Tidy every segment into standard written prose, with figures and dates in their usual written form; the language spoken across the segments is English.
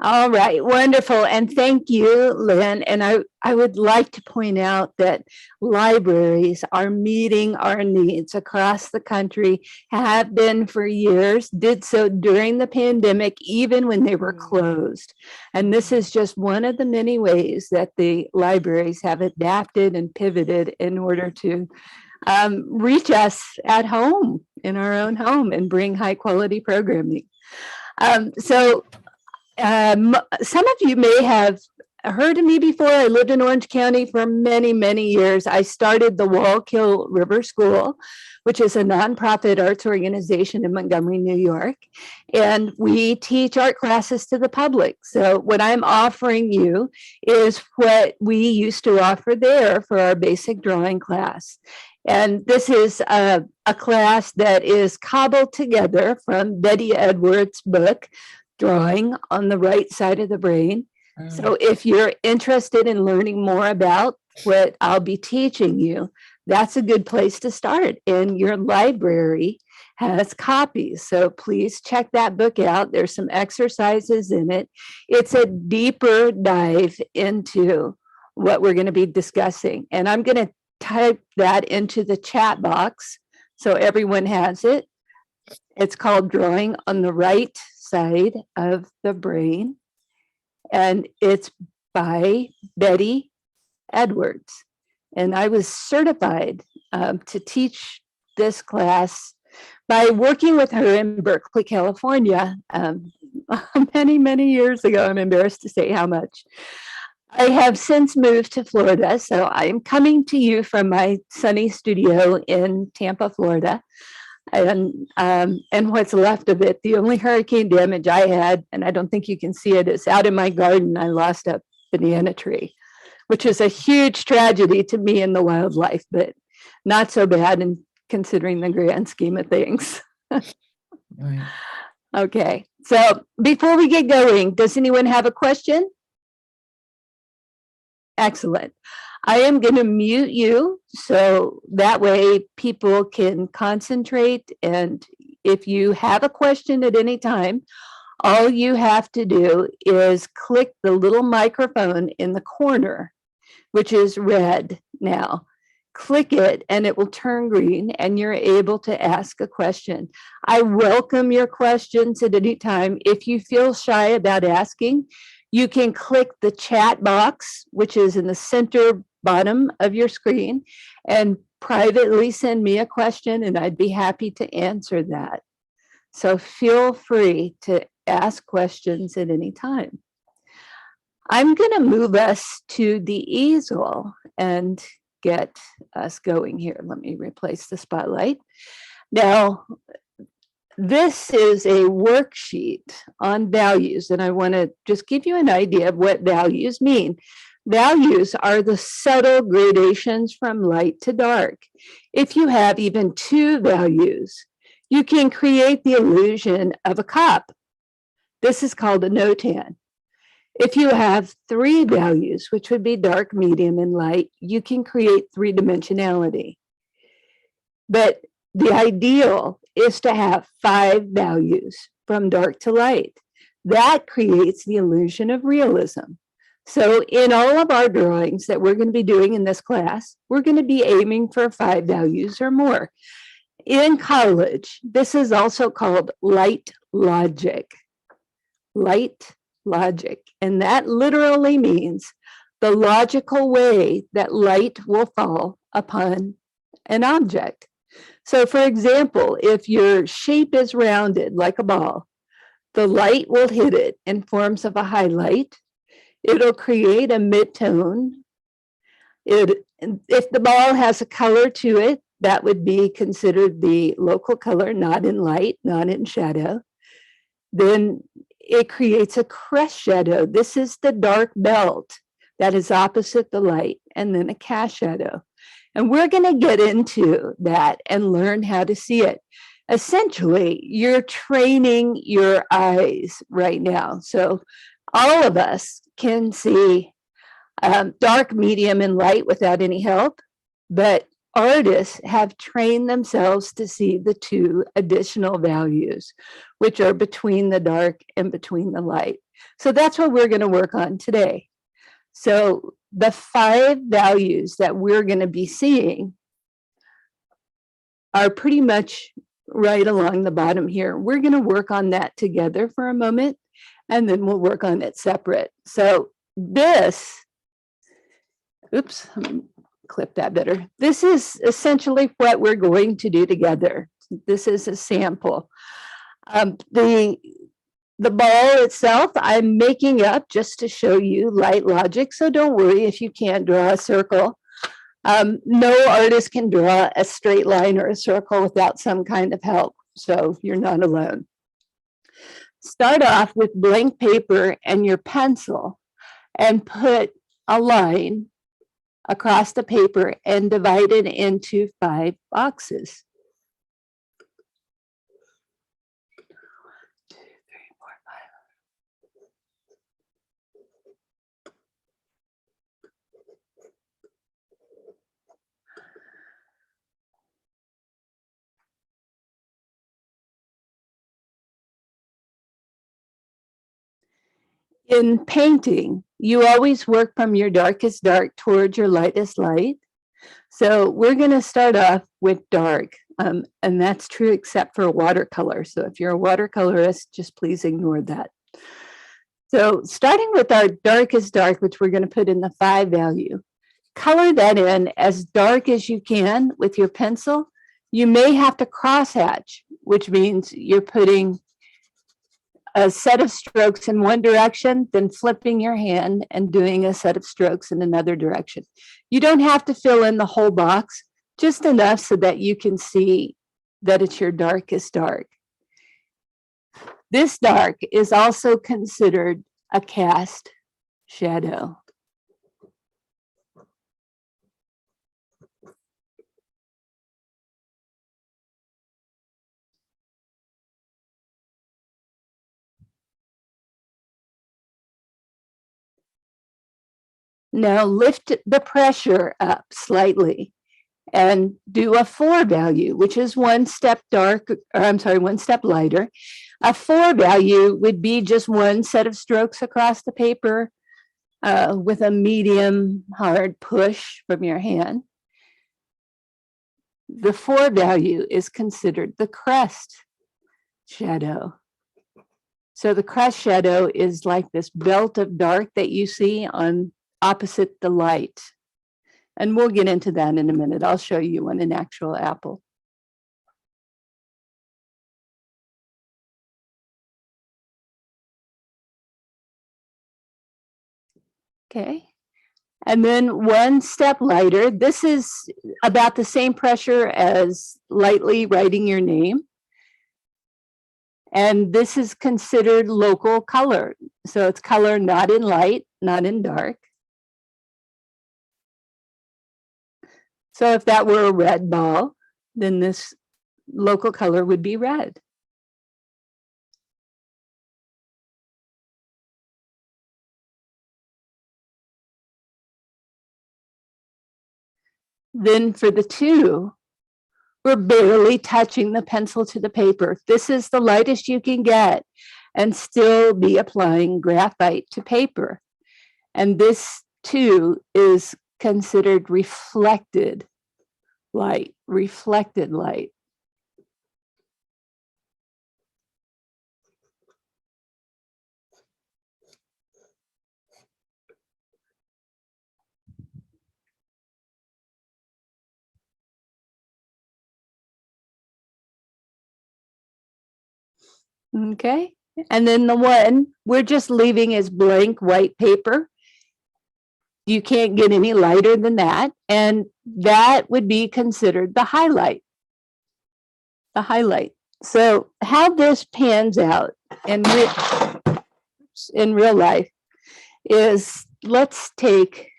All right, wonderful. And thank you, Lynn. And I would like to point out that libraries are meeting our needs across the country, have been for years, did so during the pandemic, even when they were closed. And this is just one of the many ways that the libraries have adapted and pivoted in order to reach us at home, in our own home, and bring high quality programming. So some of you may have heard of me before. I lived in Orange County for many, many years. I started the Wallkill River School, which is a nonprofit arts organization in Montgomery, New York. And we teach art classes to the public. So what I'm offering you is what we used to offer there for our basic drawing class. And this is a class that is cobbled together from Betty Edwards' book, Drawing on the Right Side of the Brain. So if you're interested in learning more about what I'll be teaching you, that's a good place to start. And your library has copies. So please check that book out. There's some exercises in it. It's a deeper dive into what we're going to be discussing. And I'm going to type that into the chat box so everyone has it. It's called Drawing on the Right Side of the Brain, and it's by Betty Edwards. And I was certified to teach this class by working with her in Berkeley, California, many, many years ago. I'm embarrassed to say how much. I have since moved to Florida, so I'm coming to you from my sunny studio in Tampa, Florida. And what's left of it. The only hurricane damage I had, and I don't think you can see it, is out in my garden. I lost a banana tree, which is a huge tragedy to me and the wildlife, but not so bad in considering the grand scheme of things. Right. Okay, so before we get going, does anyone have a question? Excellent. I am going to mute you so that way people can concentrate. And if you have a question at any time, all you have to do is click the little microphone in the corner, which is red now. Click it and it will turn green and you're able to ask a question. I welcome your questions at any time. If you feel shy about asking, you can click the chat box, which is in the center bottom of your screen, and privately send me a question and I'd be happy to answer that. So feel free to ask questions at any time. I'm going to move us to the easel and get us going here. Let me replace the spotlight. Now, this is a worksheet on values, and I want to just give you an idea of what values mean. Values are the subtle gradations from light to dark. If you have even two values, you can create the illusion of a cup. This is called a notan. If you have three values, which would be dark, medium, and light, you can create three-dimensionality. But the ideal is to have five values from dark to light. That creates the illusion of realism. So in all of our drawings that we're going to be doing in this class, we're going to be aiming for five values or more. In college, this is also called light logic. Light logic. And that literally means the logical way that light will fall upon an object. So for example, if your shape is rounded like a ball, the light will hit it in forms of a highlight. It'll create a midtone. If the ball has a color to it, that would be considered the local color, not in light, not in shadow. Then it creates a crest shadow. This is the dark belt that is opposite the light, and then a cast shadow. And we're going to get into that and learn how to see it. Essentially, you're training your eyes right now. So all of us can see dark, medium, and light without any help, but artists have trained themselves to see the two additional values, which are between the dark and between the light. So that's what we're going to work on today. So the 5 values that we're going to be seeing are pretty much right along the bottom here. We're going to work on that together for a moment, and then we'll work on it separate. So this, oops, let me clip that better. This is essentially what we're going to do together. This is a sample. The ball itself, I'm making up just to show you light logic, so don't worry if you can't draw a circle. No artist can draw a straight line or a circle without some kind of help, so you're not alone. Start off with blank paper and your pencil and put a line across the paper and divide it into 5 boxes. 1, 2, 3, 4, 5. In painting, you always work from your darkest dark towards your lightest light. So we're going to start off with dark, and that's true except for watercolor. So if you're a watercolorist, just please ignore that. So starting with our darkest dark, which we're going to put in the 5 value, color that in as dark as you can with your pencil. You may have to crosshatch, which means you're putting a set of strokes in one direction, then flipping your hand and doing a set of strokes in another direction. You don't have to fill in the whole box, just enough so that you can see that it's your darkest dark. This dark is also considered a cast shadow. Now lift the pressure up slightly and do a 4 value, which is 1 step dark, or I'm sorry, 1 step lighter. A 4 value would be just 1 set of strokes across the paper with a medium hard push from your hand. The 4 value is considered the crest shadow. So the crest shadow is like this belt of dark that you see on opposite the light. And we'll get into that in a minute. I'll show you on an actual apple. Okay. And then 1 step lighter. This is about the same pressure as lightly writing your name. And this is considered local color. So it's color not in light, not in dark. So if that were a red ball, then this local color would be red. Then for the 2, we're barely touching the pencil to the paper. This is the lightest you can get and still be applying graphite to paper. And this too is considered reflected light, reflected light. Okay, and then the 1 we're just leaving as blank white paper. You can't get any lighter than that, and that would be considered the highlight. The highlight. So how this pans out in real life is, let's take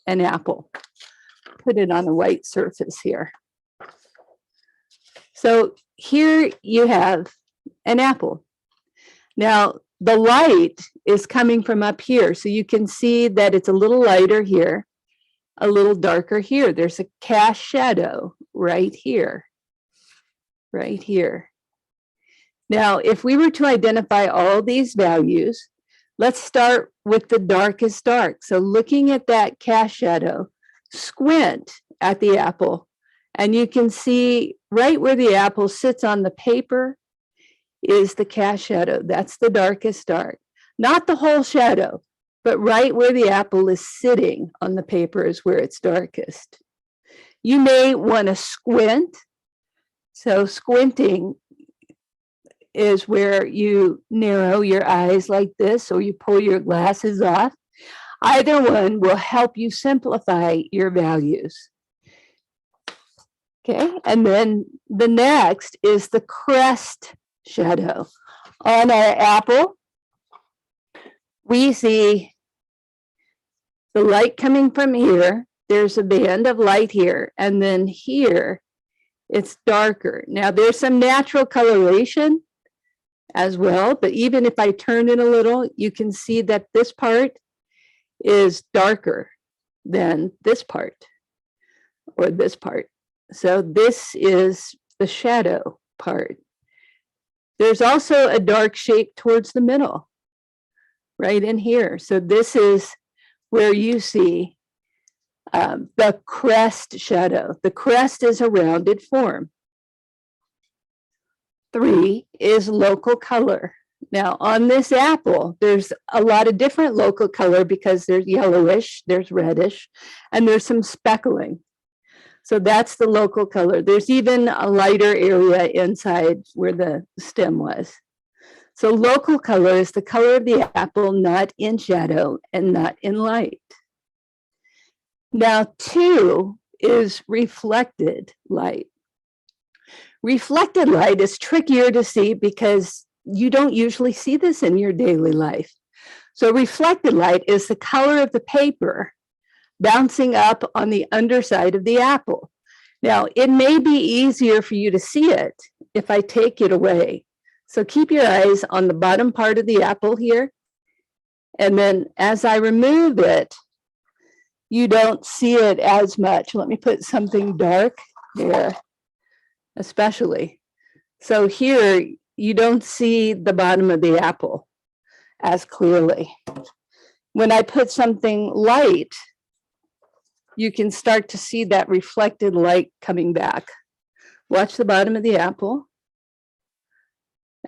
an apple, put it on a white surface here. So here you have an apple. Now, the light is coming from up here, so you can see that it's a little lighter here, a little darker here. There's a cast shadow right here, right here. Now, if we were to identify all these values, Let's start with the darkest dark. So looking at that cast shadow, squint at the apple, and you can see right where the apple sits on the paper is the cast shadow. That's the darkest dark. Not the whole shadow, but right where the apple is sitting on the paper is where it's darkest. You may want to squint. So squinting is where you narrow your eyes like this, or you pull your glasses off. Either one will help you simplify your values. Okay, and then the next is the crest shadow. On our apple, we see the light coming from here. There's a band of light here, and then here it's darker. Now there's some natural coloration as well, but even if I turn it a little, you can see that this part is darker than this part or this part. So this is the shadow part. There's also a dark shape towards the middle, right in here. So this is where you see the crest shadow. The crest is a rounded form. 3 is local color. Now on this apple, there's a lot of different local color because there's yellowish, there's reddish, and there's some speckling. So that's the local color. There's even a lighter area inside where the stem was. So local color is the color of the apple, not in shadow and not in light. Now 2 is reflected light. Reflected light is trickier to see because you don't usually see this in your daily life. So reflected light is the color of the paper bouncing up on the underside of the apple. Now, it may be easier for you to see it if I take it away. So keep your eyes on the bottom part of the apple here. And then as I remove it, you don't see it as much. Let me put something dark there, especially. So here, you don't see the bottom of the apple as clearly. When I put something light, you can start to see that reflected light coming back. Watch the bottom of the apple.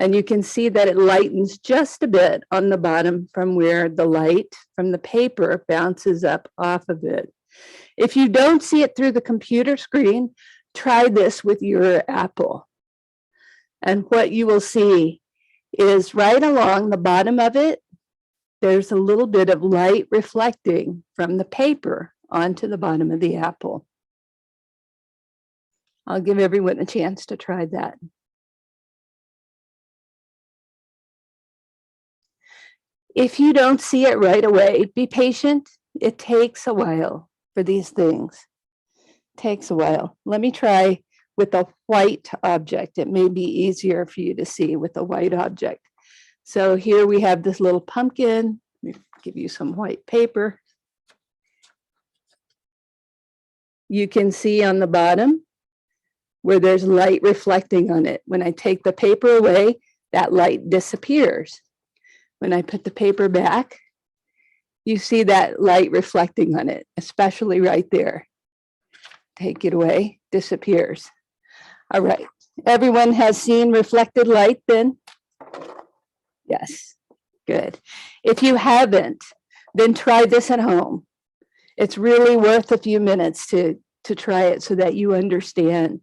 And you can see that it lightens just a bit on the bottom from where the light from the paper bounces up off of it. If you don't see it through the computer screen, try this with your apple. And what you will see is right along the bottom of it, there's a little bit of light reflecting from the paper onto the bottom of the apple. I'll give everyone a chance to try that. If you don't see it right away, be patient. It takes a while for these things. It takes a while. Let me try with a white object. It may be easier for you to see with a white object. So here we have this little pumpkin. Let me give you some white paper. You can see on the bottom where there's light reflecting on it. When I take the paper away, that light disappears. When I put the paper back, you see that light reflecting on it, especially right there. Take it away, disappears. All right, everyone has seen reflected light then? Yes, good. If you haven't, then try this at home. It's really worth a few minutes to try it so that you understand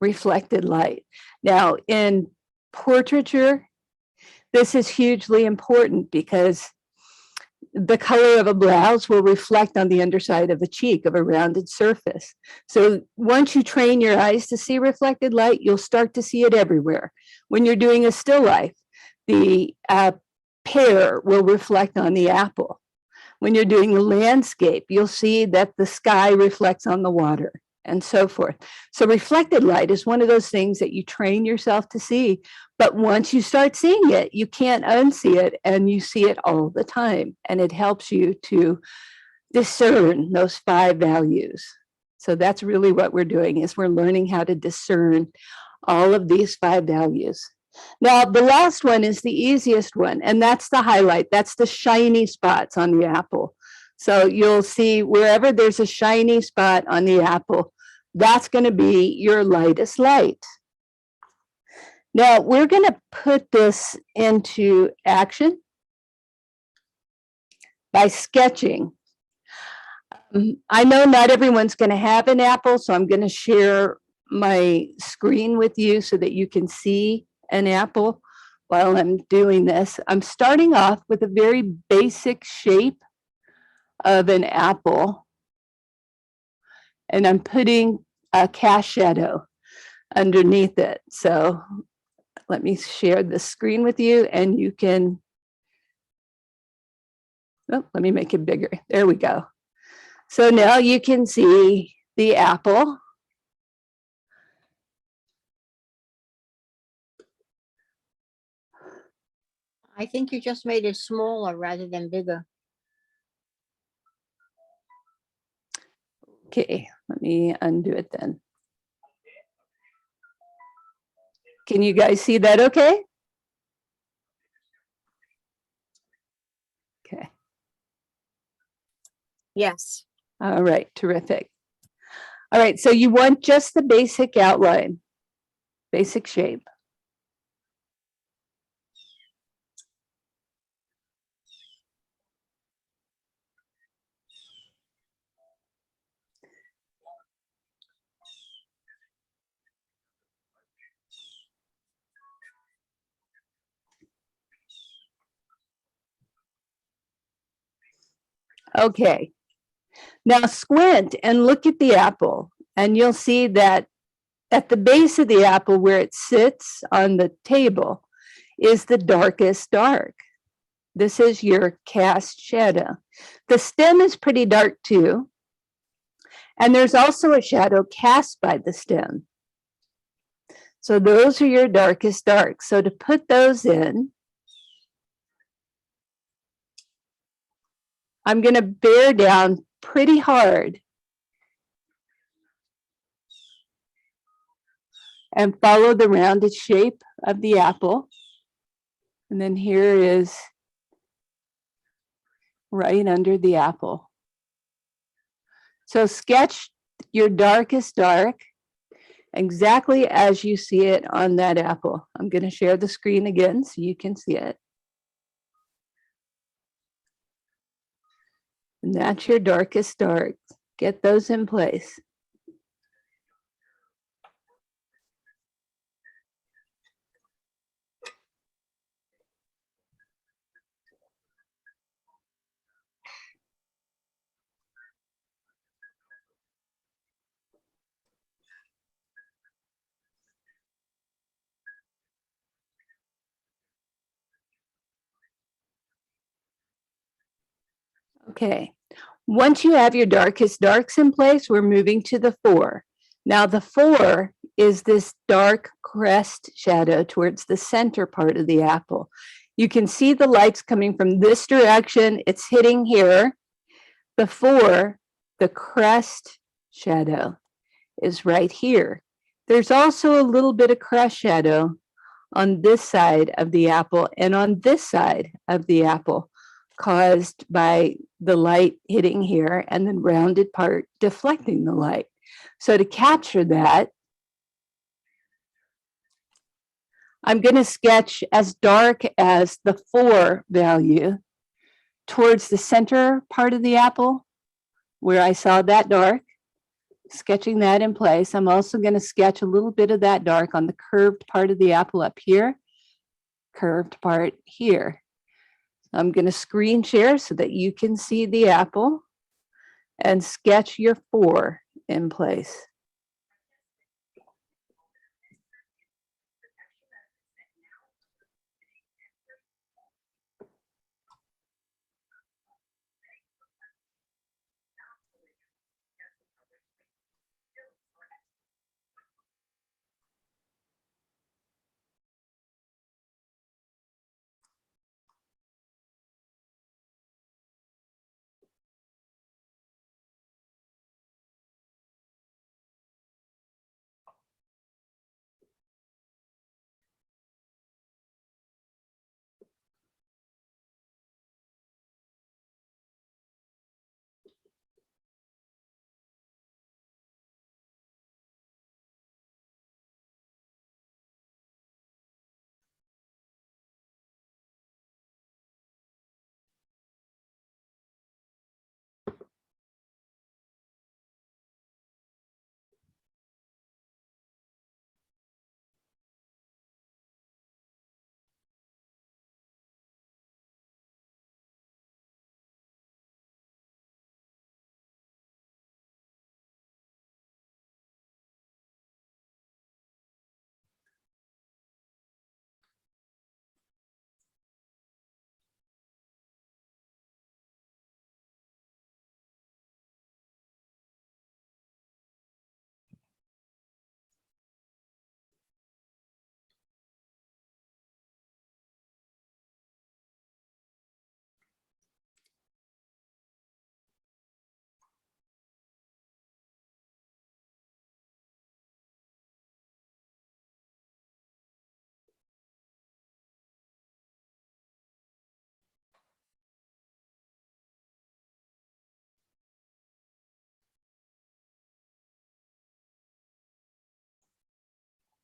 reflected light. Now, in portraiture, this is hugely important because the color of a blouse will reflect on the underside of a cheek of a rounded surface. So once you train your eyes to see reflected light, you'll start to see it everywhere. When you're doing a still life, the pear will reflect on the apple. When you're doing the landscape, you'll see that the sky reflects on the water and so forth. So reflected light is one of those things that you train yourself to see. But once you start seeing it, you can't unsee it, and you see it all the time. And it helps you to discern those 5 values. So that's really what we're doing, is we're learning how to discern all of these 5 values. Now, the last one is the easiest one, and that's the highlight. That's the shiny spots on the apple. So you'll see wherever there's a shiny spot on the apple, that's going to be your lightest light. Now, we're going to put this into action by sketching. I know not everyone's going to have an apple, so I'm going to share my screen with you so that you can see an apple while I'm doing this. I'm starting off with a very basic shape of an apple, and I'm putting a cast shadow underneath it. So let me share the screen with you, and you can, oh, let me make it bigger. There we go. So now you can see the apple. I think you just made it smaller rather than bigger. Okay, let me undo it then. Can you guys see that okay? Okay. Yes. All right, terrific. All right, so you want just the basic outline, basic shape. Okay, now squint and look at the apple, and you'll see that at the base of the apple where it sits on the table is the darkest dark. This is your cast shadow. The stem is pretty dark too, and there's also a shadow cast by the stem. So those are your darkest darks. So to put those in, I'm going to bear down pretty hard and follow the rounded shape of the apple. And then here is right under the apple. So sketch your darkest dark exactly as you see it on that apple. I'm going to share the screen again so you can see it. And that's your darkest dark. Get those in place. Okay, once you have your darkest darks in place, we're moving to the 4. Now the 4 is this dark crest shadow towards the center part of the apple. You can see the lights coming from this direction. It's hitting here. The 4, the crest shadow, is right here. There's also a little bit of crest shadow on this side of the apple and on this side of the apple, caused by the light hitting here and the rounded part deflecting the light. So to capture that, I'm going to sketch as dark as the 4 value towards the center part of the apple where I saw that dark, sketching that in place. I'm also going to sketch a little bit of that dark on the curved part of the apple up here, curved part here. I'm going to screen share so that you can see the apple and sketch your 4 in place.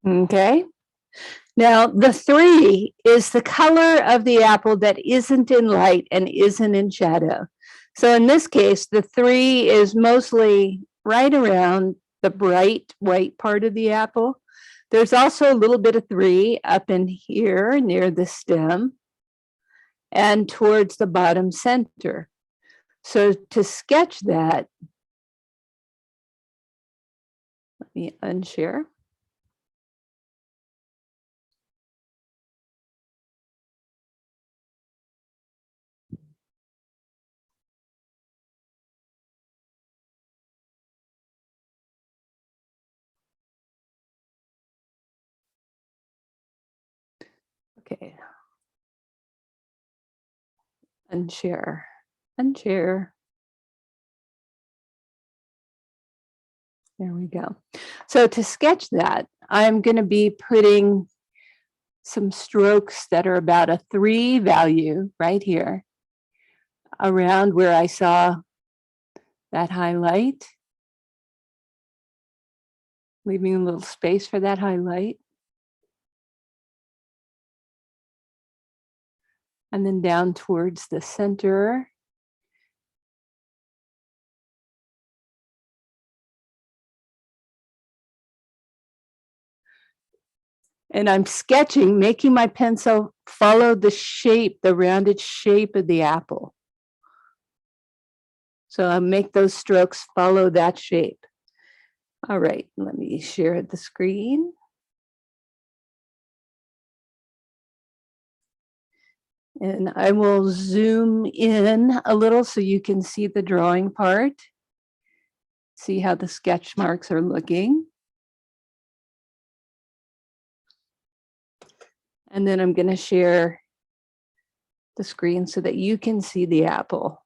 Okay. Now, the 3 is the color of the apple that isn't in light and isn't in shadow. So in this case, the 3 is mostly right around the bright white part of the apple. There's also a little bit of 3 up in here near the stem and towards the bottom center. So to sketch that, let me unshare. Okay. Unshare. Unshare. There we go. So to sketch that, I'm going to be putting some strokes that are about a 3 value right here around where I saw that highlight, leaving a little space for that highlight. And then down towards the center. And I'm sketching, making my pencil follow the shape, the rounded shape of the apple. So I'll make those strokes follow that shape. All right, let me share the screen. And I will zoom in a little so you can see the drawing part. See how the sketch marks are looking. And then I'm going to share the screen so that you can see the apple.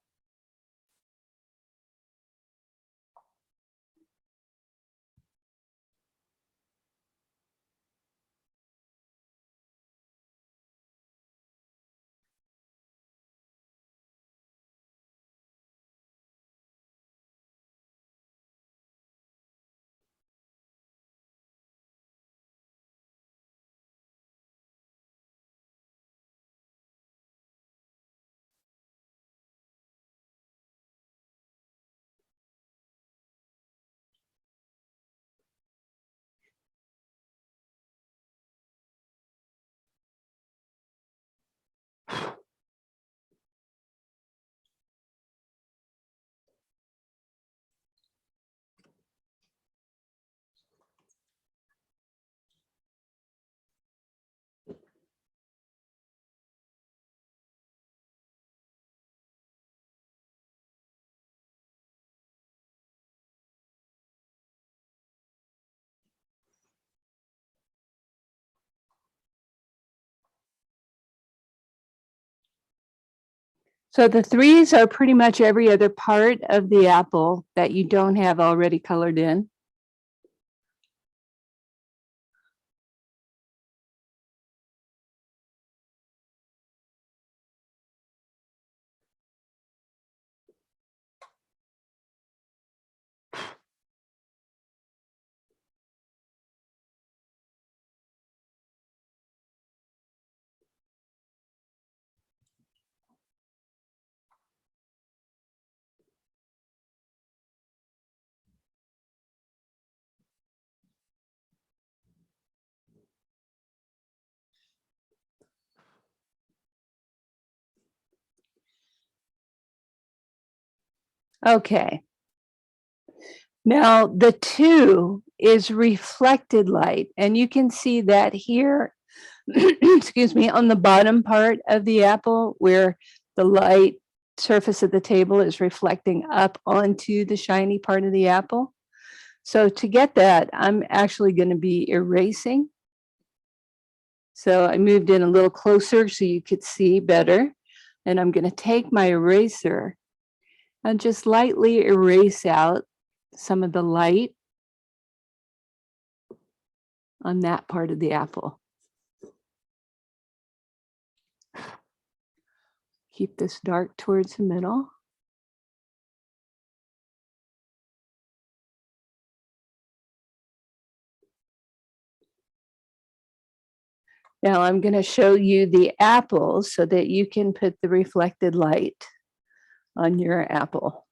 So the 3s are pretty much every other part of the apple that you don't have already colored in. Okay. Now the 2 is reflected light, and you can see that here, excuse me, on the bottom part of the apple where the light surface of the table is reflecting up onto the shiny part of the apple. So to get that, I'm actually going to be erasing. So I moved in a little closer so you could see better. And I'm going to take my eraser and just lightly erase out some of the light on that part of the apple. Keep this dark towards the middle. Now I'm going to show you the apple so that you can put the reflected light on your apple.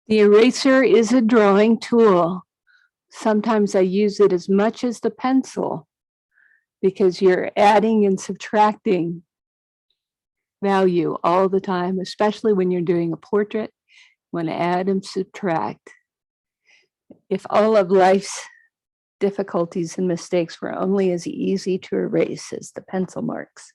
The eraser is a drawing tool. Sometimes I use it as much as the pencil because you're adding and subtracting value all the time, especially when you're doing a portrait. You want to add and subtract. If all of life's difficulties and mistakes were only as easy to erase as the pencil marks.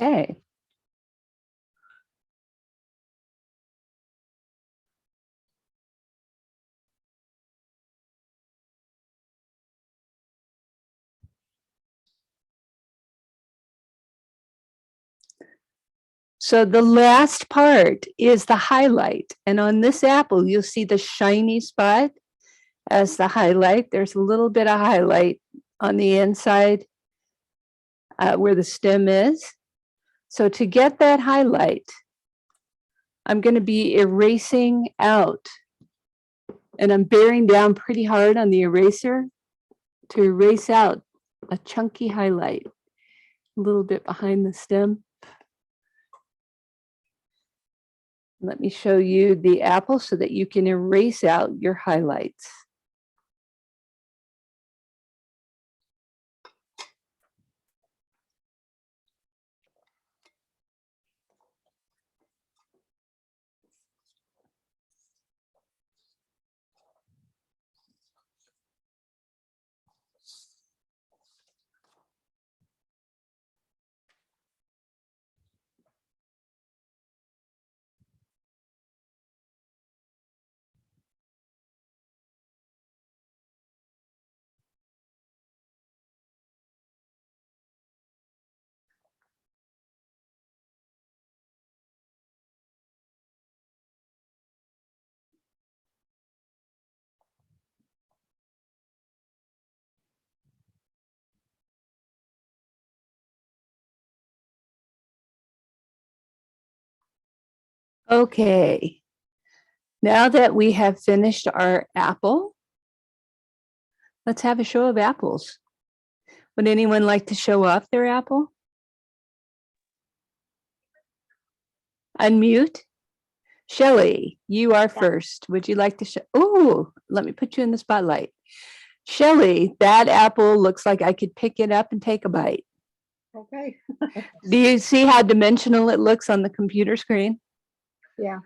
Okay. So the last part is the highlight. And on this apple, you'll see the shiny spot as the highlight. There's a little bit of highlight on the inside where the stem is. So to get that highlight, I'm going to be erasing out. And I'm bearing down pretty hard on the eraser to erase out a chunky highlight, a little bit behind the stem. Let me show you the apple so that you can erase out your highlights. Okay, now that we have finished our apple, let's have a show of apples. Would anyone like to show off their apple? Unmute. Shelley, you are first. Would you like to show? Oh, let me put you in the spotlight. Shelley, that apple looks like I could pick it up and take a bite. Okay. Do you see how dimensional it looks on the computer screen? Yeah.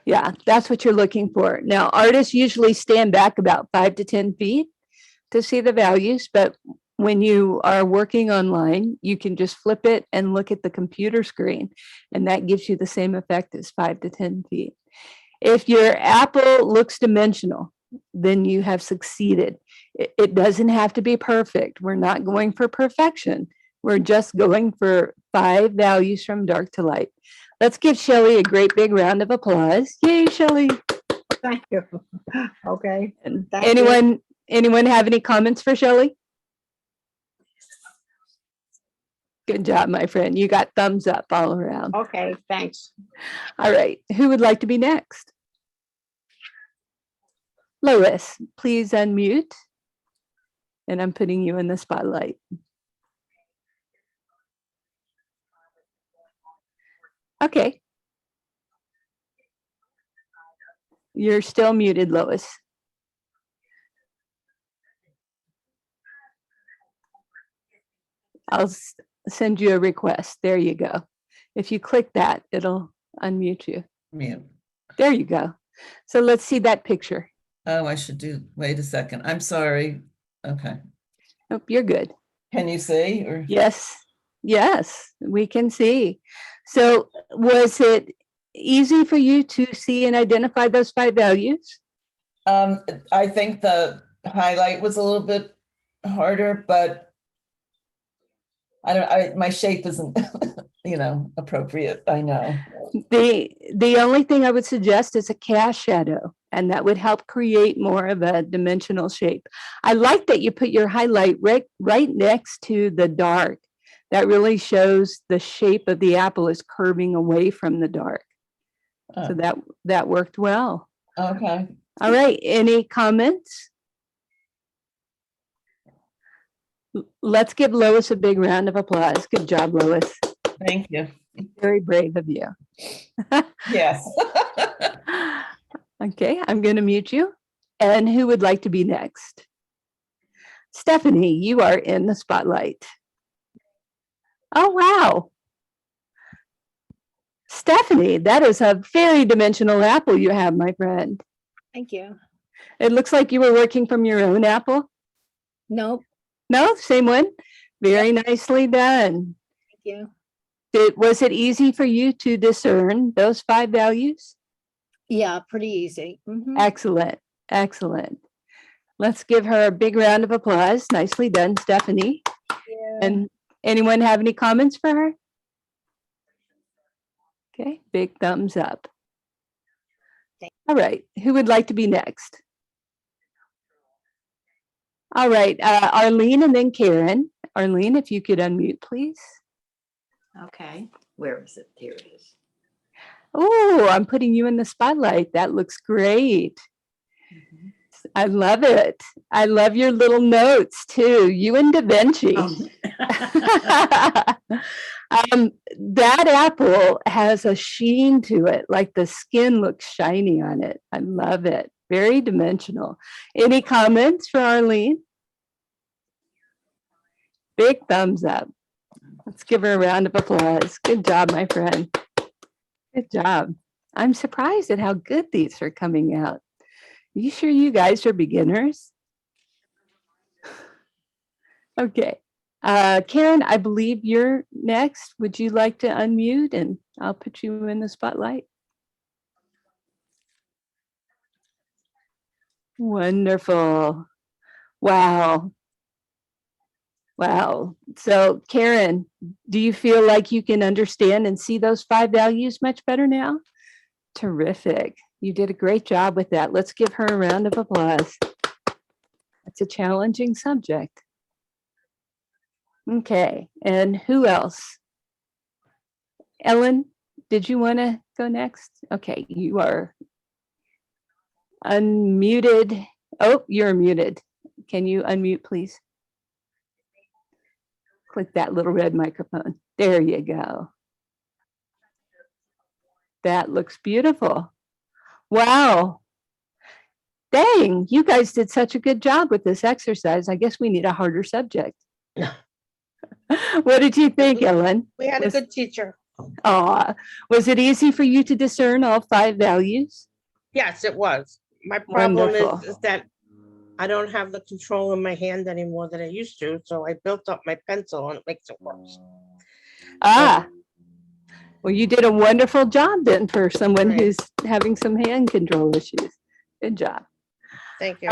Yeah, that's what you're looking for. Now, artists usually stand back about 5 to 10 feet to see the values, but when you are working online, you can just flip it and look at the computer screen, and that gives you the same effect as 5 to 10 feet. If your apple looks dimensional, then you have succeeded. It doesn't have to be perfect. We're not going for perfection. We're just going for 5 values from dark to light. Let's give Shelley a great big round of applause. Yay, Shelley. Thank you. Okay. And Thank you. anyone have any comments for Shelley? Good job, my friend. You got thumbs up all around. Okay, thanks. All right. Who would like to be next? Lois, please unmute. And I'm putting you in the spotlight. Okay. You're still muted, Lois. send you a request. There you go. If you click that, it'll unmute you. Mute. There you go. So let's see that picture. Oh, I should wait a second. I'm sorry. Okay. Oh, you're good. Can you see or? Yes, yes, we can see. So was it easy for you to see and identify those 5 values? I think the highlight was a little bit harder, but my shape isn't, appropriate. I know. The only thing I would suggest is a cast shadow, and that would help create more of a dimensional shape. I like that you put your highlight right next to the dark. That really shows the shape of the apple is curving away from the dark. So that worked well. Okay. All right, any comments? Let's give Lois a big round of applause. Good job, Lois. Thank you. Very brave of you. Yes. Okay, I'm going to mute you. And who would like to be next? Stephanie, you are in the spotlight. Oh, wow. Stephanie, that is a very dimensional apple you have, my friend. Thank you. It looks like you were working from your own apple. Nope. No, same one. Very nicely done. Thank you. Was it easy for you to discern those 5 values? Yeah, pretty easy. Mhm. Excellent. Excellent. Let's give her a big round of applause. Nicely done, Stephanie. Yeah. And anyone have any comments for her? Okay, big thumbs up. All right, who would like to be next? All right, Arlene and then Karen. Arlene, if you could unmute, please. Okay, where is it? Here it is. Oh, I'm putting you in the spotlight. That looks great. Mhm. I love it. I love your little notes too. You and Da Vinci. That apple has a sheen to it, like the skin looks shiny on it. I love it. Very dimensional. Any comments for Arlene? Big thumbs up. Let's give her a round of applause. Good job, my friend. Good job. I'm surprised at how good these are coming out. You sure you guys are beginners? Okay. Karen, I believe you're next. Would you like to unmute and I'll put you in the spotlight? Wonderful. Wow. Wow. So Karen, do you feel like you can understand and see those 5 values much better now? Terrific. You did a great job with that. Let's give her a round of applause. It's a challenging subject. Okay, and who else? Ellen, did you want to go next? Okay, you are unmuted. Oh, you're muted. Can you unmute, please? Click that little red microphone. There you go. That looks beautiful. Wow. Dang, you guys did such a good job with this exercise. I guess we need a harder subject. What did you think, Ellen? We had a good teacher. Was it easy for you to discern all 5 values? Yes, it was. My problem Wonderful. is that I don't have the control in my hand anymore that I used to, so I built up my pencil and it makes it worse. Well, you did a wonderful job then for someone Right. who's having some hand control issues. Good job. Thank you.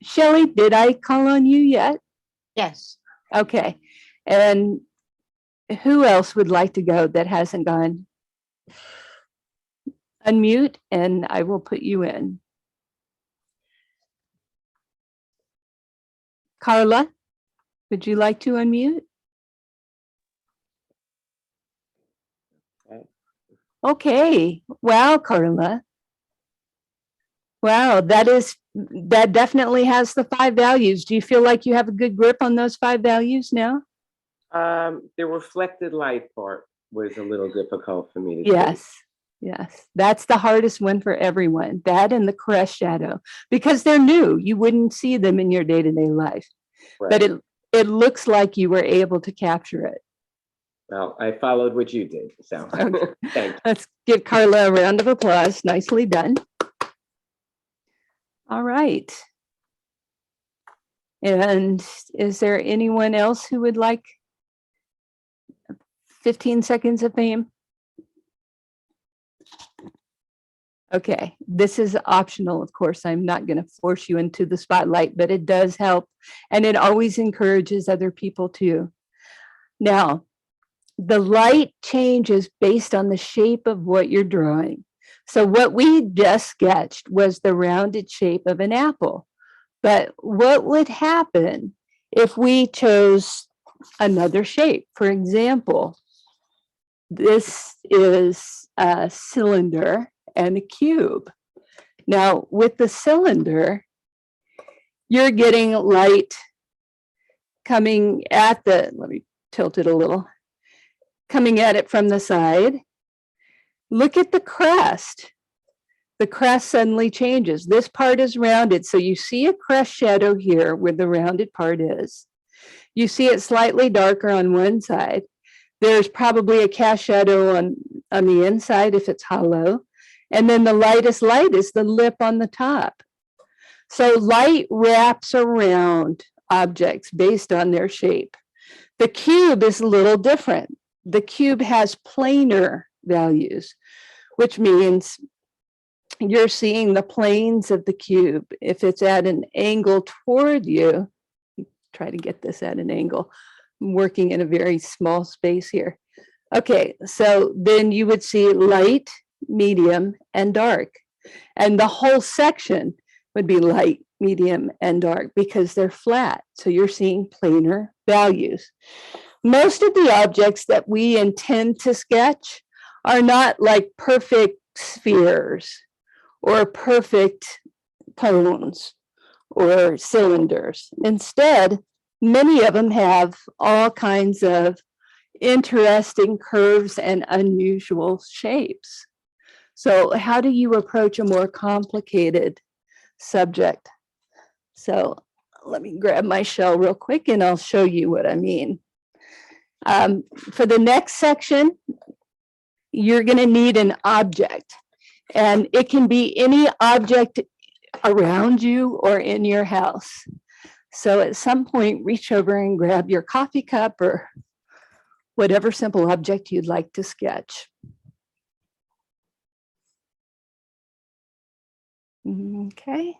Shelley, did I call on you yet? Yes. Okay. And who else would like to go that hasn't gone? Unmute and I will put you in. Carla, would you like to unmute? Okay. Wow, Carla. Wow, that definitely has the 5 values. Do you feel like you have a good grip on those 5 values now? The reflected light part was a little difficult for me to Yes. Yes, that's the hardest one for everyone. That and the crest shadow, because they're new. You wouldn't see them in your day-to-day life. see. But it looks like you were able to capture it. Well, I followed what you did, so Okay. thank you. Let's give Carla a round of applause. Nicely done. All right. And is there anyone else who would like 15 seconds of fame? Okay, this is optional, of course. I'm not going to force you into the spotlight, but it does help. And it always encourages other people too. Now, the light changes based on the shape of what you're drawing. So what we just sketched was the rounded shape of an apple. But what would happen if we chose another shape? For example, this is a cylinder and a cube. Now, with the cylinder, you're getting light coming at let me tilt it a little, coming at it from the side. Look at the crest. The crest suddenly changes. This part is rounded, so you see a crest shadow here where the rounded part is. You see it slightly darker on one side. There's probably a cast shadow on the inside if it's hollow. And then the lightest light is the lip on the top. So light wraps around objects based on their shape. The cube is a little different. The cube has planar values, which means you're seeing the planes of the cube. If it's at an angle toward you, try to get this at an angle. I'm working in a very small space here. Okay, so then you would see light, medium, and dark. And the whole section would be light, medium, and dark because they're flat. So you're seeing planar values. Most of the objects that we intend to sketch are not like perfect spheres or perfect cones or cylinders. Instead, many of them have all kinds of interesting curves and unusual shapes. So how do you approach a more complicated subject? So let me grab my shell real quick and I'll show you what I mean. For the next section, you're going to need an object, and it can be any object around you or in your house. So at some point, reach over and grab your coffee cup or whatever simple object you'd like to sketch. Okay.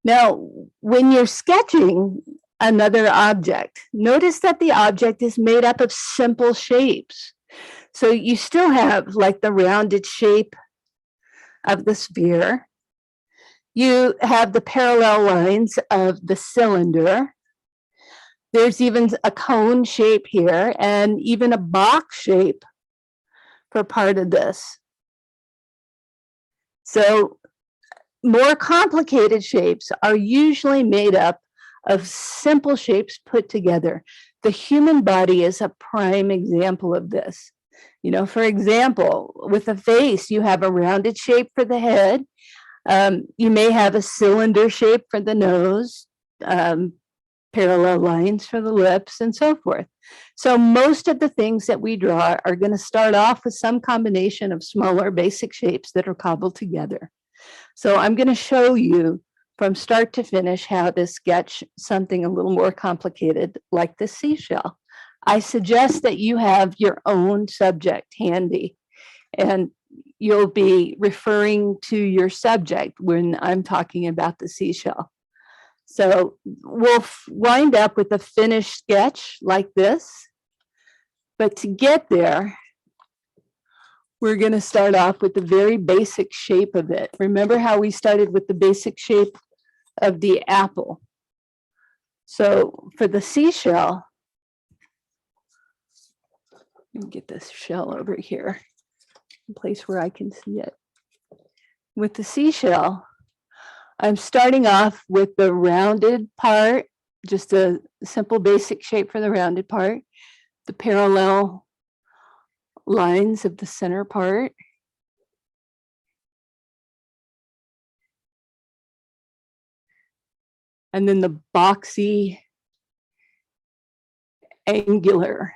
Now, when you're sketching another object, notice that the object is made up of simple shapes. So you still have like the rounded shape of the sphere. You have the parallel lines of the cylinder. There's even a cone shape here and even a box shape for part of this. So more complicated shapes are usually made up of simple shapes put together. The human body is a prime example of this. You know, for example, with a face, you have a rounded shape for the head. You may have a cylinder shape for the nose, parallel lines for the lips, and so forth. So most of the things that we draw are going to start off with some combination of smaller basic shapes that are cobbled together. So I'm going to show you from start to finish how to sketch something a little more complicated like the seashell. I suggest that you have your own subject handy, and you'll be referring to your subject when I'm talking about the seashell. So we'll wind up with a finished sketch like this. But to get there, we're going to start off with the very basic shape of it. Remember how we started with the basic shape of the apple? So for the seashell, let me get this shell over here, a place where I can see it. With the seashell, I'm starting off with the rounded part, just a simple basic shape for the rounded part, the parallel lines of the center part. And then the boxy angular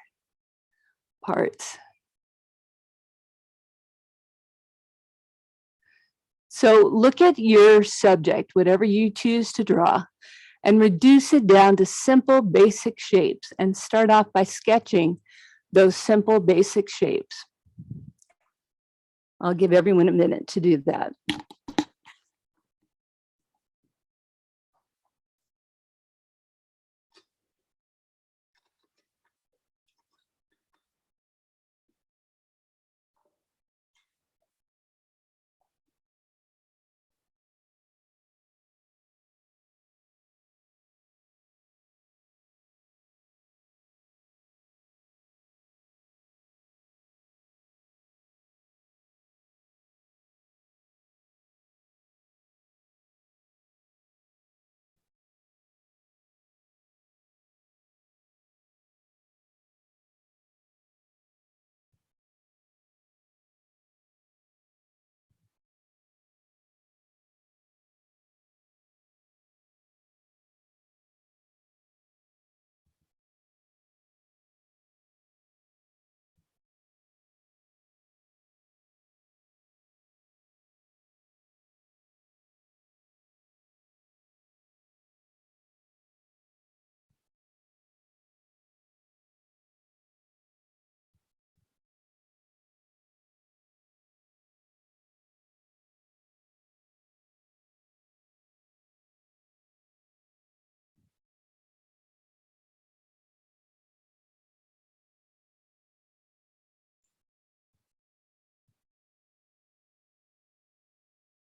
parts. So look at your subject, whatever you choose to draw, and reduce it down to simple basic shapes and start off by sketching those simple basic shapes. I'll give everyone a minute to do that.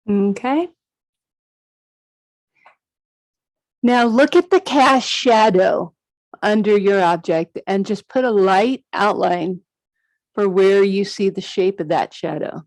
Okay. Now look at the cast shadow under your object and just put a light outline for where you see the shape of that shadow.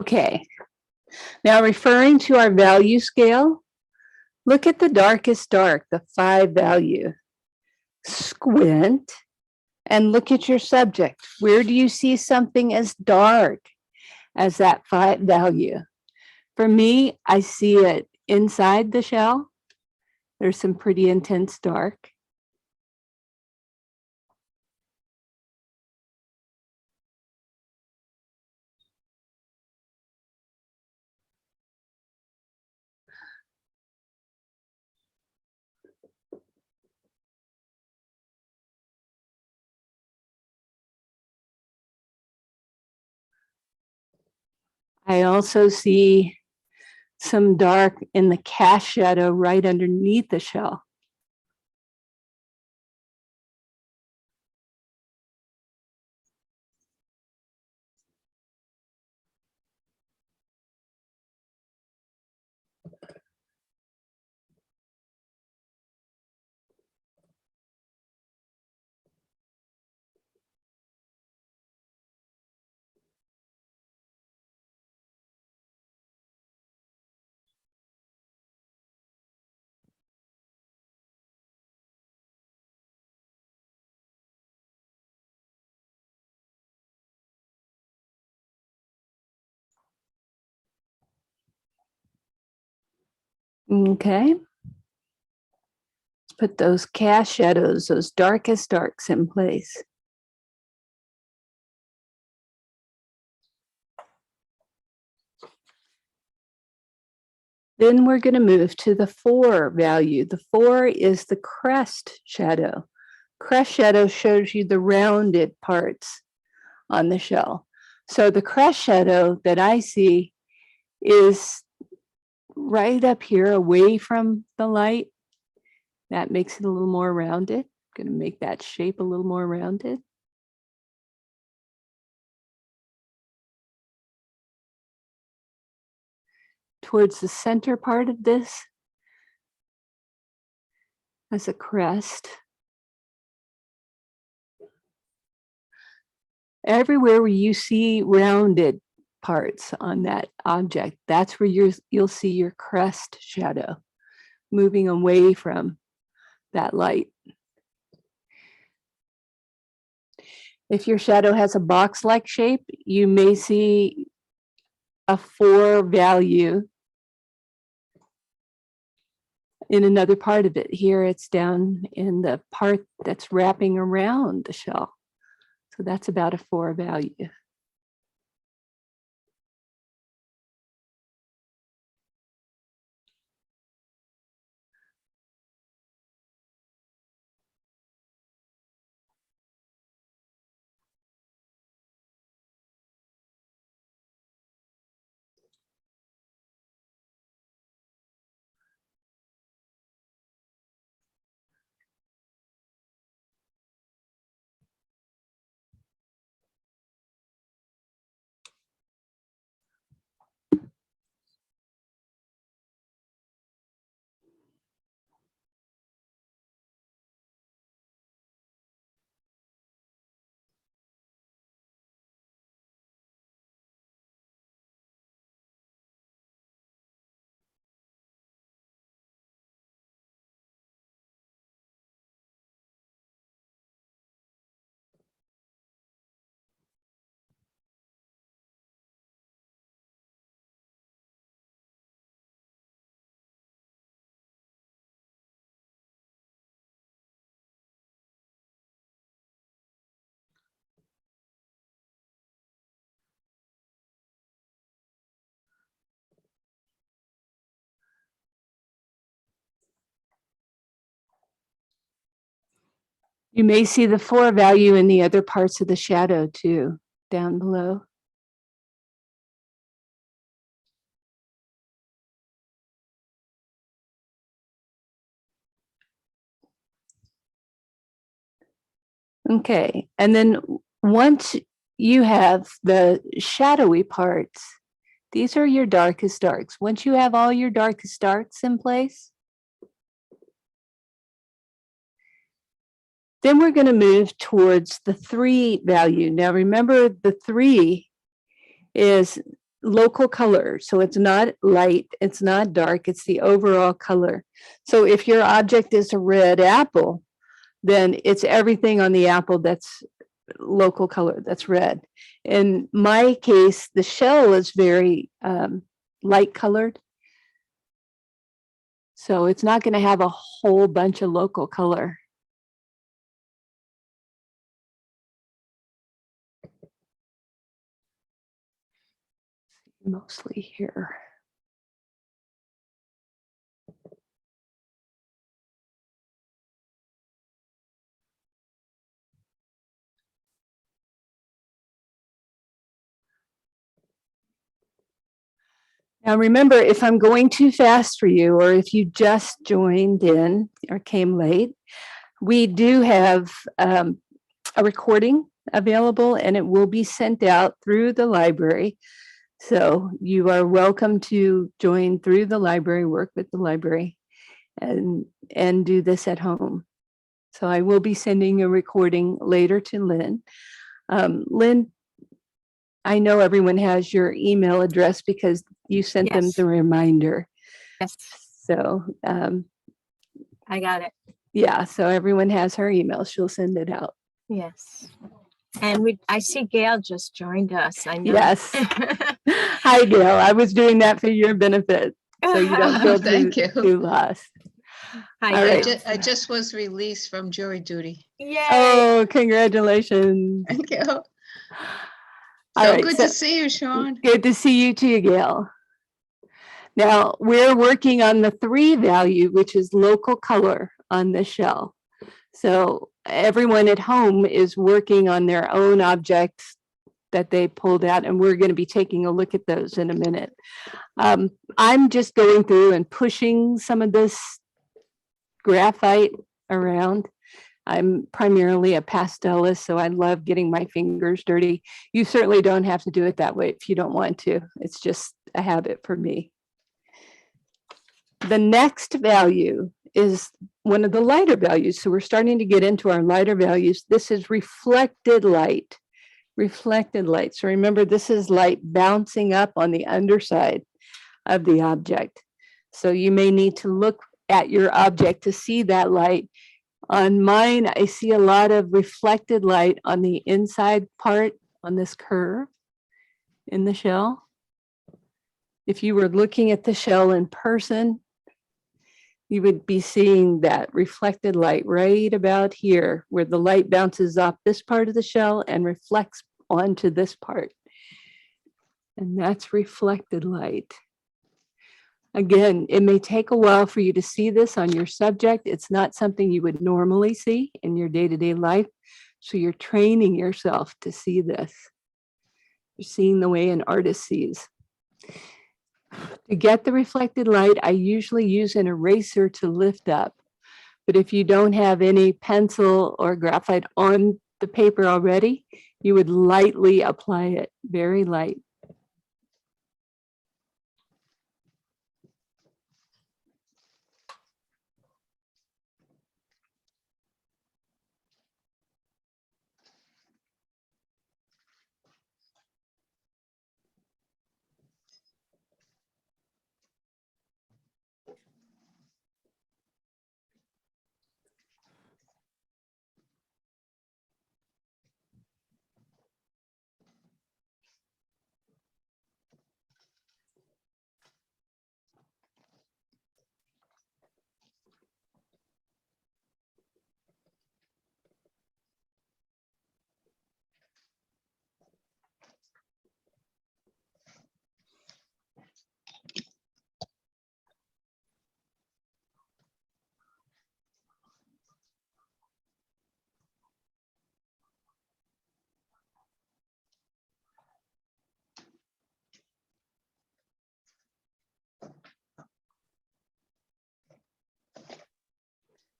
Okay. Now referring to our value scale, look at the darkest dark, the 5 value. Squint and look at your subject. Where do you see something as dark as that 5 value? For me, I see it inside the shell. There's some pretty intense dark. I also see some dark in the cast shadow right underneath the shell. Okay. Let's put those cast shadows, those darkest darks in place. Then we're going to move to the 4 value. The 4 is the crest shadow. Crest shadow shows you the rounded parts on the shell. So the crest shadow that I see is right up here away from the light. That makes it a little more rounded. I'm going to make that shape a little more rounded. Towards the center part of this as a crest. Everywhere where you see rounded parts on that object, that's where you'll see your crest shadow moving away from that light. If your shadow has a box-like shape, you may see a 4 value in another part of it. Here it's down in the part that's wrapping around the shell. So that's about a 4 value. You may see the 4 value in the other parts of the shadow too, down below. Okay, and then once you have the shadowy parts, these are your darkest darks. Once you have all your darkest darks in place, then we're going to move towards the 3 value. Now remember, the 3 is local color. So it's not light, it's not dark, it's the overall color. So if your object is a red apple, then it's everything on the apple that's local color, that's red. In my case, the shell is very light colored. So it's not going to have a whole bunch of local color. Mostly here. Now remember, if I'm going too fast for you, or if you just joined in or came late, we do have a recording available and it will be sent out through the library. So you are welcome to join through the library, work with the library, and do this at home. So I will be sending a recording later to Lynn. Lynn, I know everyone has your email address because you sent them Yes. the reminder. Yes, So I got it. yeah, so everyone has her email. She'll send it out. Yes. And I see Gail just joined us. I know. Yes. Hi, Gail. I was doing that for your benefit, so you don't feel Thank you. too lost. Hi, All right. Gail. I just was released from jury duty. Yay. Oh, congratulations. Thank you. All So right, good to see you, Shawn. Good to see you too, Gail. Now, we're working on the 3 value, which is local color on the shell. So everyone at home is working on their own objects that they pulled out, and we're going to be taking a look at those in a minute. I'm just going through and pushing some of this graphite around. I'm primarily a pastelist, so I love getting my fingers dirty. You certainly don't have to do it that way if you don't want to. It's just a habit for me. The next value is one of the lighter values. So we're starting to get into our lighter values. This is reflected light. Reflected light. So remember, this is light bouncing up on the underside of the object. So you may need to look at your object to see that light. On mine, I see a lot of reflected light on the inside part on this curve in the shell. If you were looking at the shell in person, you would be seeing that reflected light right about here, where the light bounces off this part of the shell and reflects onto this part. And that's reflected light. Again, it may take a while for you to see this on your subject. It's not something you would normally see in your day-to-day life. So you're training yourself to see this. You're seeing the way an artist sees. To get the reflected light, I usually use an eraser to lift up. But if you don't have any pencil or graphite on the paper already, you would lightly apply it, very light.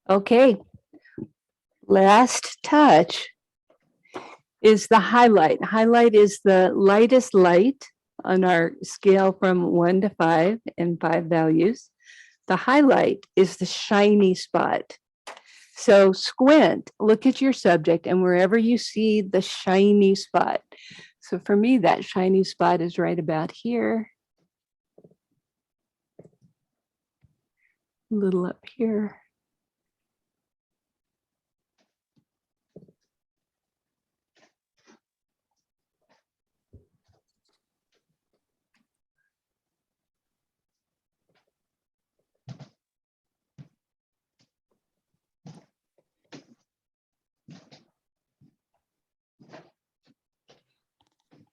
Okay, last touch is the highlight. Highlight is the lightest light on our scale from 1 to 5 and 5 values. The highlight is the shiny spot. So squint, look at your subject, and wherever you see the shiny spot. So for me, that shiny spot is right about here. A little up here.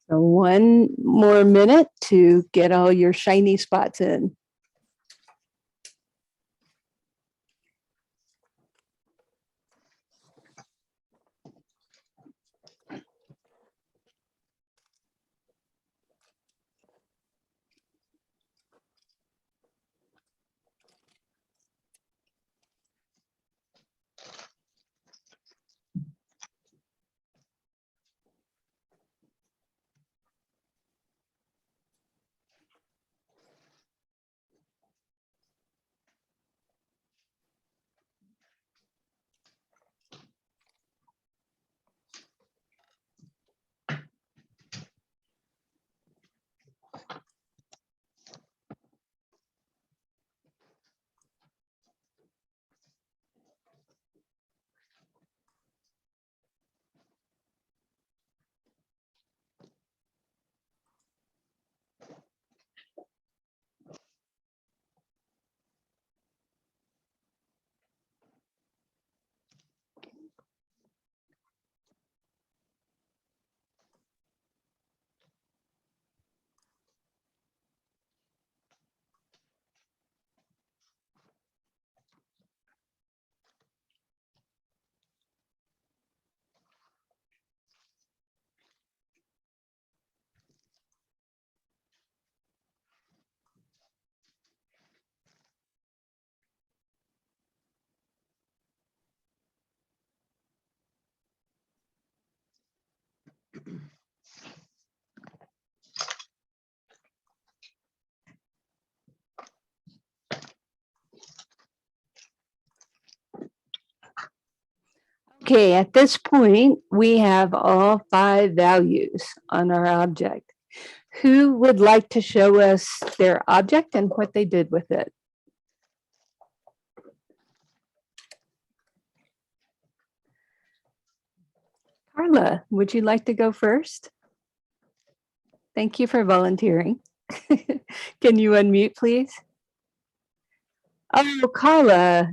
So 1 more minute to get all your shiny spots in. Okay, at this point, we have all 5 values on our object. Who would like to show us their object and what they did with it? Carla, would you like to go first? Thank you for volunteering. Can you unmute, please? Oh, Carla,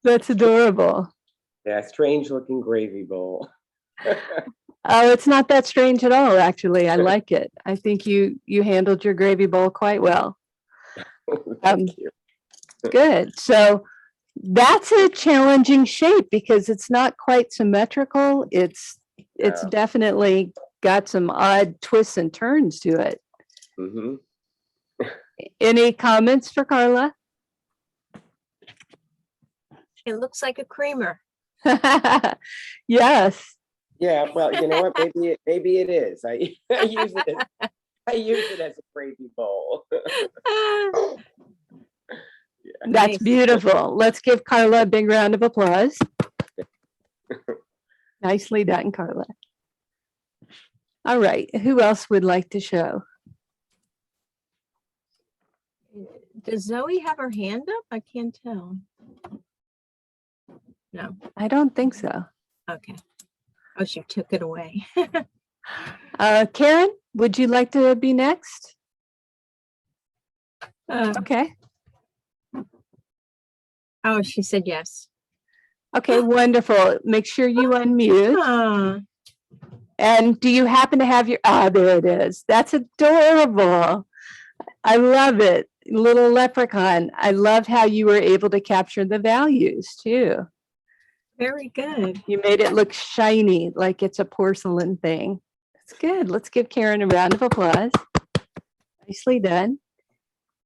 that's adorable. Yeah, strange looking gravy bowl. Oh, it's not that strange at all, actually. I like it. I think you handled your gravy bowl quite well. Thank you. Good. So that's a challenging shape because it's not quite symmetrical. It's Yeah. definitely got some odd twists and turns to it. Hmm. Any comments for Carla? It looks like a creamer. Yes. Yeah, well, you know what? Maybe it is. I use it as a gravy bowl. That's Nice. beautiful. Let's give Carla a big round of applause. Nicely done, Carla. All right, who else would like to show? Does Zoe have her hand up? I can't tell. No, I don't think so. okay. Oh, she took it away. Karen, would you like to be next? Okay. Oh, she said yes. Okay, wonderful. Make sure you unmute. Ah, And do you happen to have your, there it is. That's adorable. I love it. Little leprechaun. I love how you were able to capture the values too. very good. You made it look shiny, like it's a porcelain thing. That's good. Let's give Karen a round of applause. Nicely done.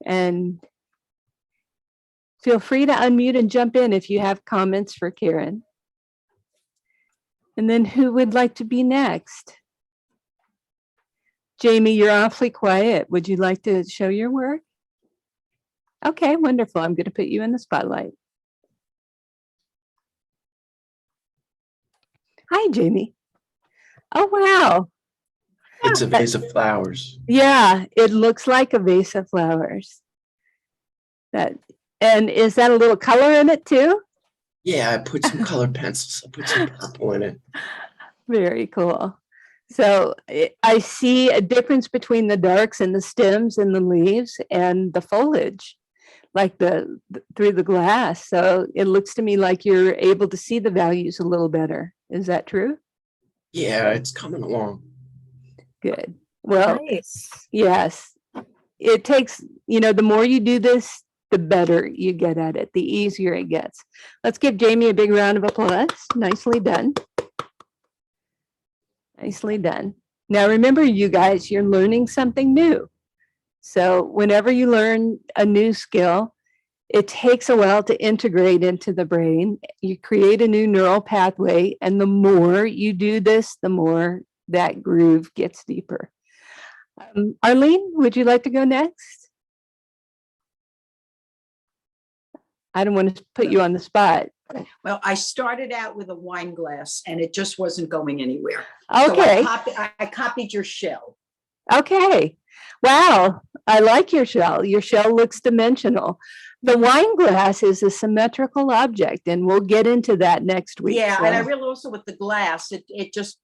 And feel free to unmute and jump in if you have comments for Karen. And then who would like to be next? Jamie, you're awfully quiet. Would you like to show your work? Okay, wonderful. I'm going to put you in the spotlight. Hi, Jamie. Oh, wow. It's a vase of flowers. Yeah, it looks like a vase of flowers. And is that a little color in it too? Yeah, I put some colored pencils. I put some purple in it. Very cool. So I see a difference between the darks and the stems and the leaves and the foliage, like through the glass. So it looks to me like you're able to see the values a little better. Is that true? Yeah, it's coming along. Good. Well, Nice. yes. It takes, the more you do this, the better you get at it, the easier it gets. Let's give Jamie a big round of applause. Nicely done. Nicely done. Now remember, you guys, you're learning something new. So whenever you learn a new skill, it takes a while to integrate into the brain. You create a new neural pathway, and the more you do this, the more that groove gets deeper. Arlene, would you like to go next? I don't want to put you on the spot. Well, I started out with a wine glass and it just wasn't going anywhere. So Okay. I copied your shell. Okay. Wow. I like your shell. Your shell looks dimensional. The wine glass is a symmetrical object, and we'll get into that next week. Yeah, so- and I realized also with the glass, it just,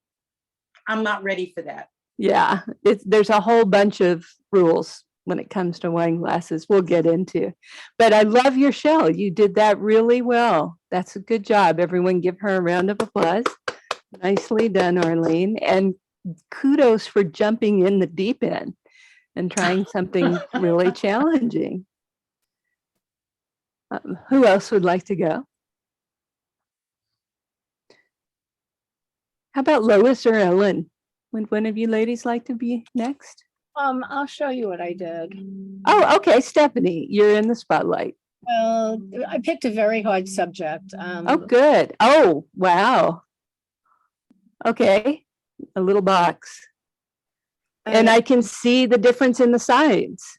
I'm not ready for that. Yeah, there's a whole bunch of rules when it comes to wine glasses we'll get into. But I love your shell. You did that really well. That's a good job. Everyone give her a round of applause. Nicely done, Arlene. And kudos for jumping in the deep end and trying something really challenging. Who else would like to go? How about Lois or Ellen? Would one of you ladies like to be next? I'll show you what I did. Oh, okay, Stephanie, you're in the spotlight. Well, I picked a very hard subject. Oh, good. Oh, wow. Okay, a little box. And I can see the difference in the sides.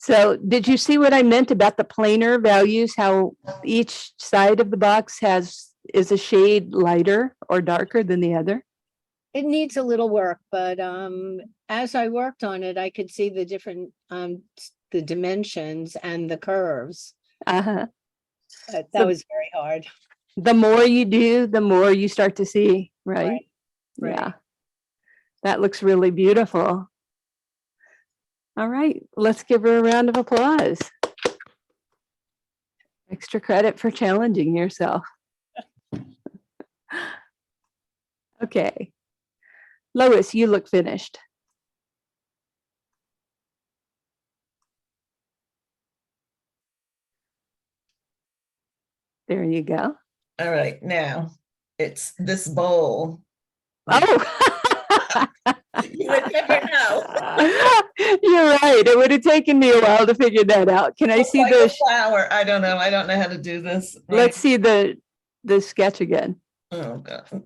So did you see what I meant about the planar values? How each side of the box is a shade lighter or darker than the other? It needs a little work, but as I worked on it, I could see the different the dimensions and the curves. Uh-huh. That So- was very hard. The more you do, the more you start to see, right? Right. Yeah. That looks really beautiful. All right, let's give her a round of applause. Extra credit for challenging yourself. Okay. Lois, you look finished. There you go. All right, now it's this bowl. Oh. You would never know. You're right. It would have taken me a while to figure that out. Can I Looks see like a the, flower. I don't know. I don't know how to do this. let's see the sketch again. Oh, God.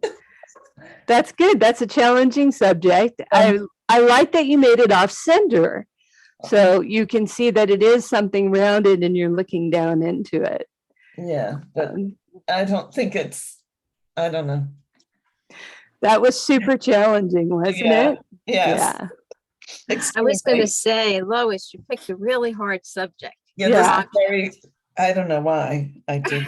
That's good. That's a challenging subject. I like that you made it off center. So you can see that it is something rounded and you're looking down into it. Yeah, but I don't think I don't know. That was super challenging, wasn't Yeah, it? yes. Yeah. I was going Extremely. to say, Lois, you picked a really hard subject. Yeah, this is very, I don't know why I did.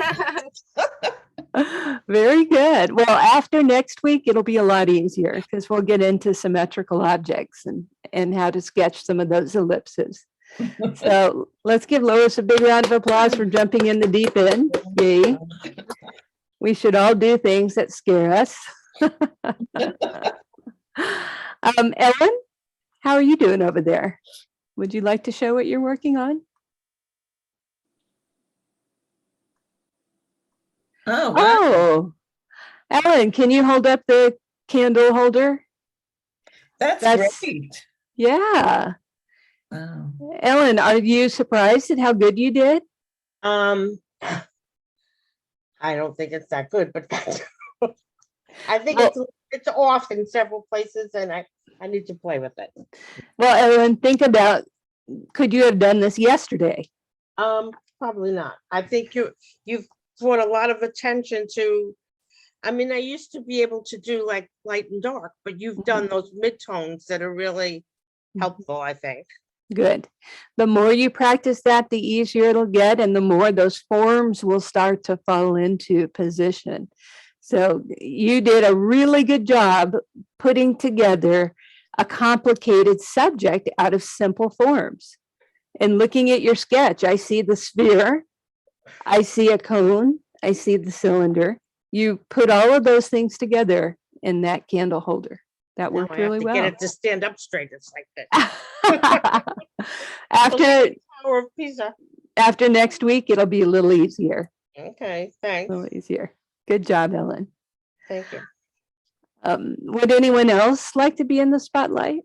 Very good. Well, after next week, it'll be a lot easier because we'll get into symmetrical objects and how to sketch some of those ellipses. So let's give Lois a big round of applause for jumping in the deep end. Yay. We should all do things that scare us. Ellen, how are you doing over there? Would you like to show what you're working on? Oh, wow. Oh, Ellen, can you hold up the candle holder? That's great. Yeah. Wow. Ellen, are you surprised at how good you did? I don't think it's that good, but I think it's off in several places and I need to play with it. Well, Ellen, think about, could you have done this yesterday? Probably not. I think you've brought a lot of attention to, I mean, I used to be able to do like light and dark, but you've done those midtones that are really helpful, I think. Good. The more you practice that, the easier it'll get, and the more those forms will start to fall into position. So you did a really good job putting together a complicated subject out of simple forms. And looking at your sketch, I see the sphere, I see a cone, I see the cylinder. You put all of those things together in that candle holder. That Now worked I have really to well. get it to stand up straight. It's like that. After Tower of Pisa. after next week, it'll be a little easier. Okay, A thanks. little easier. Good job, Ellen. Thank you. Would anyone else like to be in the spotlight?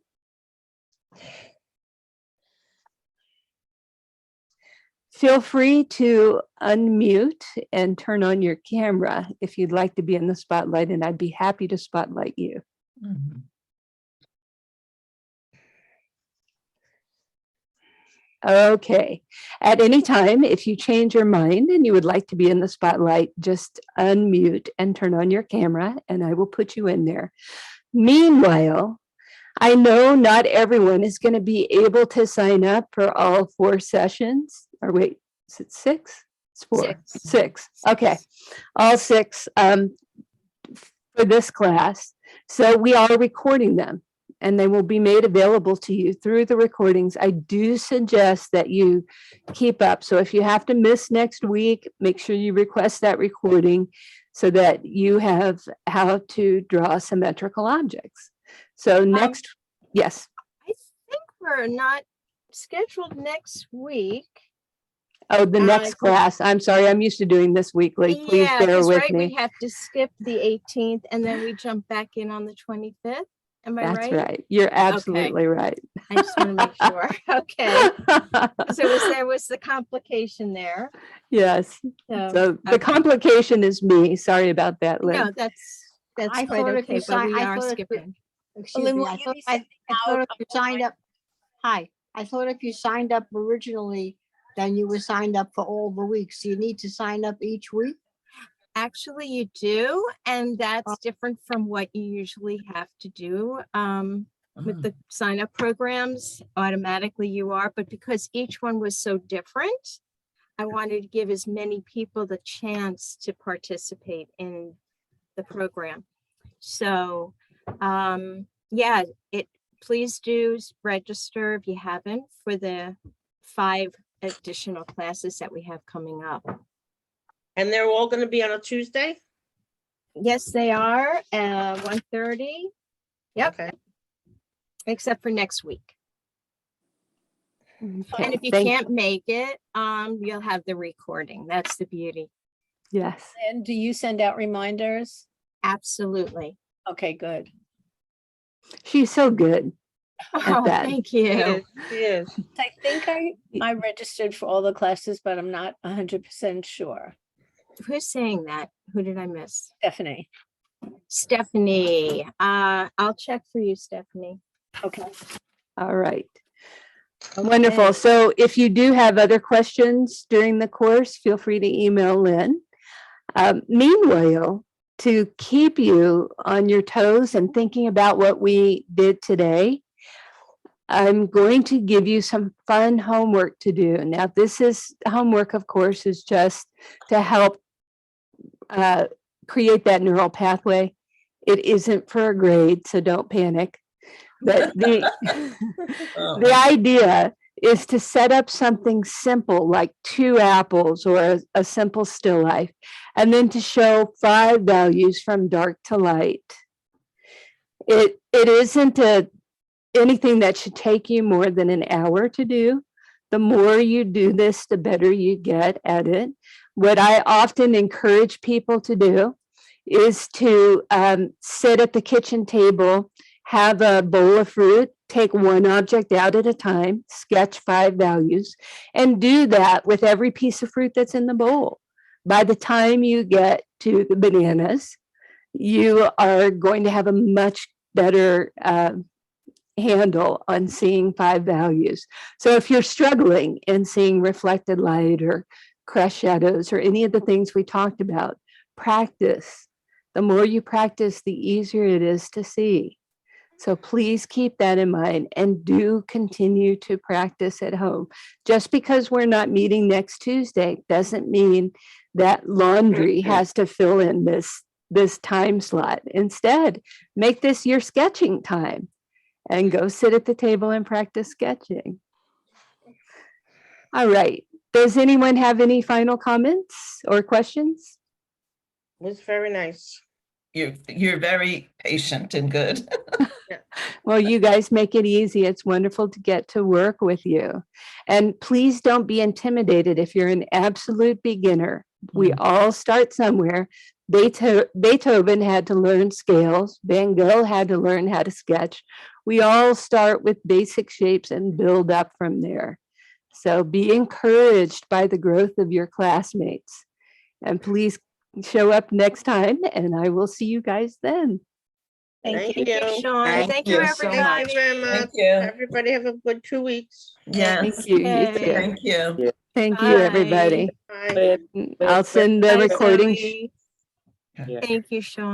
Feel free to unmute and turn on your camera if you'd like to be in the spotlight, and I'd be happy to spotlight you. Mhm. Okay. At any time, if you change your mind and you would like to be in the spotlight, just unmute and turn on your camera, and I will put you in there. Meanwhile, I know not everyone is going to be able to sign up for all 4 sessions. Or wait, is it 6? It's 4. 6. Okay. All 6 for this class. So we are recording them, and they will be made available to you through the recordings. I do suggest that you keep up. So if you have to miss next week, make sure you request that recording so that you have how to draw symmetrical objects. So next, yes. I think we're not scheduled next week. Oh, the next think- class. I'm sorry, I'm used to doing this weekly. Please Yeah, bear because with right, me. we have to skip the 18th and then we jump back in on the 25th. Am I That's right? right. You're absolutely right. I just want to make sure. Okay. So there was the complication there. Yes. So the complication is me. Sorry about that, Liz. No, that's I quite thought if okay, you but sign- we I are thought if you- skipping. Excuse me, I thought if you signed up, hi, I thought if you signed up originally, then you were signed up for all the weeks. You need to sign up each week. Actually, you do, and that's different from what you usually have to do. With the sign up programs, automatically you are, but because each one was so different, I wanted to give as many people the chance to participate in the program. So, yeah, please do register if you haven't for the 5 additional classes that we have coming up. And they're all gonna be on a Tuesday? Yes, they are, 1:30. Yep, Okay. except for next week. Okay, And if you thank- can't make it, you'll have the recording. That's the beauty. Yes. And do you send out reminders? Absolutely. Okay, good. She's so good. Oh, that. thank She you. is, she is. I think I registered for all the classes, but I'm not 100% sure. Who's saying that? Who did I miss? Stephanie. Stephanie. I'll check for you, Stephanie. Okay. All right. Wonderful. So if you do have other questions during the course, feel free to email Lynn. Meanwhile, to keep you on your toes and thinking about what we did today, I'm going to give you some fun homework to do. Now, this is homework, of course, is just to help create that neural pathway. It isn't for a grade, so don't panic. But the idea is to set up something simple like 2 apples or a simple still life, and then to show 5 values from dark to light. It isn't anything that should take you more than an hour to do. The more you do this, the better you get at it. What I often encourage people to do is to sit at the kitchen table, have a bowl of fruit, take one object out at a time, sketch 5 values, and do that with every piece of fruit that's in the bowl. By the time you get to the bananas, you are going to have a much better handle on seeing 5 values. So if you're struggling in seeing reflected light or crushed shadows or any of the things we talked about, practice. The more you practice, the easier it is to see. So please keep that in mind and do continue to practice at home. Just because we're not meeting next Tuesday doesn't mean that laundry has to fill in this time slot. Instead, make this your sketching time and go sit at the table and practice sketching. All right. Does anyone have any final comments or questions? It was very nice. You're very patient and good. Well, you guys make it easy. It's wonderful to get to work with you. And please don't be intimidated if you're an absolute beginner. We all start somewhere. Beethoven had to learn scales. Van Gogh had to learn how to sketch. We all start with basic shapes and build up from there. So be encouraged by the growth of your classmates. And please show up next time, and I will see you guys then. Thank Thank you. you, Sean. Thank Thank you you, so everybody. Thank you very much. Thank you. Everybody have a good 2 weeks. Yes, Thank you. You Okay. too. thank you. Thank you, everybody. Bye. I'll send the Bye, recording. Zoe. Yeah. Thank you, Sean.